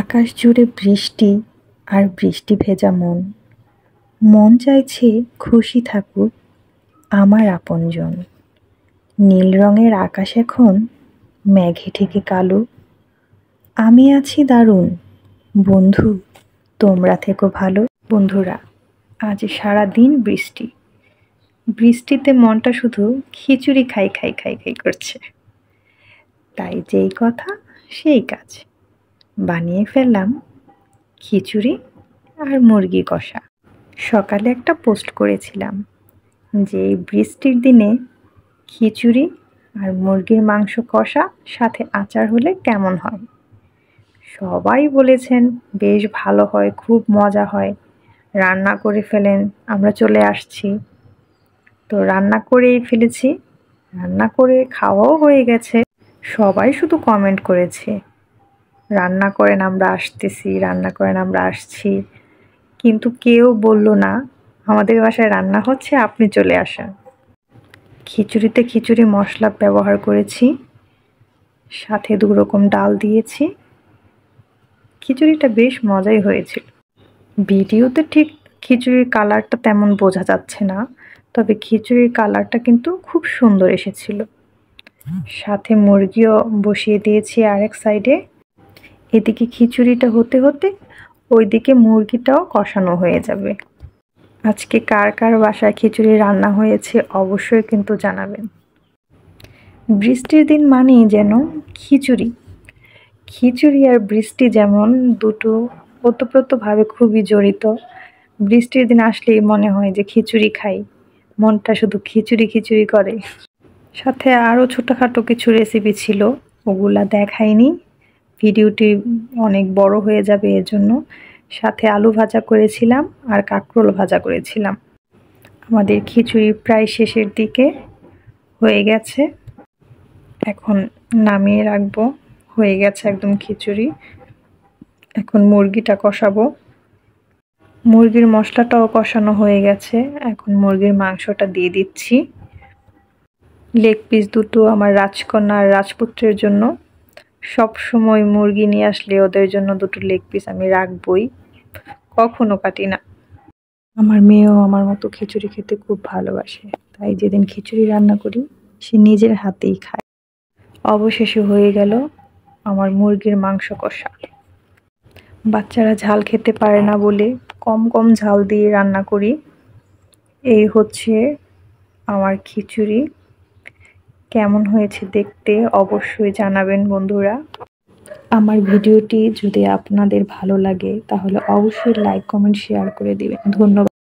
আকাশ জুড়ে বৃষ্টি আর বৃষ্টি ভেজা মন। মন চাইছে খুশি থাকুক আমার আপনজন। নীল রঙের আকাশ এখন মেঘে ঢেকে কালো। আমি আছি দারুণ, বন্ধু তোমরা থেকো ভালো। বন্ধুরা, আজ সারা দিন বৃষ্টি। বৃষ্টিতে মনটা শুধু খিচুড়ি খাই খাই খাই খাই করছে। তাই যেই কথা সেই কাজ, বানিয়ে ফেললাম খিচুড়ি আর মুরগি কষা। সকালে একটা পোস্ট করেছিলাম যে এই বৃষ্টির দিনে খিচুড়ি আর মুরগির মাংস কষা সাথে আচার হলে কেমন হয়। সবাই বলেছেন বেশ ভালো হয়, খুব মজা হয়। রান্না করে ফেলেন, আমরা চলে আসছি। তো রান্না করেই ফেলেছি, রান্না করে খাওয়াও হয়ে গেছে। সবাই শুধু কমেন্ট করেছে, রান্না করেন আমরা আসতেছি, রান্না করেন আমরা আসছি। কিন্তু কেউ বলল না আমাদের বাসায় রান্না হচ্ছে, আপনি চলে আসেন। খিচুড়িতে খিচুড়ি মশলা ব্যবহার করেছি, সাথে 2 রকম ডাল দিয়েছি। খিচুড়িটা বেশ মজাই হয়েছিল। ভিডিওতে ঠিক খিচুড়ির কালারটা তেমন বোঝা যাচ্ছে না, তবে খিচুড়ির কালারটা কিন্তু খুব সুন্দর এসেছিল। সাথে মুরগিও বসিয়ে দিয়েছি আরেক সাইডে। এদিকে খিচুড়িটা হতে হতে ওইদিকে মুরগিটাও কষানো হয়ে যাবে। আজকে কার কার বাসায় খিচুড়ি রান্না হয়েছে অবশ্যই কিন্তু জানাবেন। বৃষ্টির দিন মানেই যেন খিচুড়ি। খিচুড়ি আর বৃষ্টি যেমন দুটো ওতপ্রোতভাবে খুবই জড়িত। বৃষ্টির দিন আসলেই মনে হয় যে খিচুড়ি খাই, মনটা শুধু খিচুড়ি খিচুড়ি করে। সাথে আরও ছোটোখাটো কিছু রেসিপি ছিল, ওগুলা দেখাইনি, ভিডিওটি অনেক বড় হয়ে যাবে এজন্য। সাথে আলু ভাজা করেছিলাম আর কাঁকরোল ভাজা করেছিলাম। আমাদের খিচুড়ি প্রায় শেষের দিকে হয়ে গেছে, এখন নামিয়ে রাখবো। হয়ে গেছে একদম খিচুড়ি। এখন মুরগিটা কষাবো। মুরগির মশলাটাও কষানো হয়ে গেছে, এখন মুরগির মাংসটা দিয়ে দিচ্ছি। লেগ পিস দুটো আমার রাজকন্যা আর রাজপুত্রের জন্য। সব সময় মুরগি নিয়ে আসলে ওদের জন্য 2টো লেগ পিস আমি রাখবই, কখনো কাটি না। আমার মেয়েও আমার মতো খিচুড়ি খেতে খুব ভালোবাসে, তাই যেদিন খিচুড়ি রান্না করি সে নিজের হাতেই খায়। অবশেষে হয়ে গেল আমার মুরগির মাংস কষা। বাচ্চারা ঝাল খেতে পারে না বলে কম কম ঝাল দিয়ে রান্না করি। এই হচ্ছে আমার খিচুড়ি। কেমন হয়েছে দেখতে অবশ্যই জানাবেন বন্ধুরা। আমার ভিডিওটি যদি আপনাদের ভালো লাগে তাহলে অবশ্যই লাইক, কমেন্ট, শেয়ার করে দিবেন। ধন্যবাদ।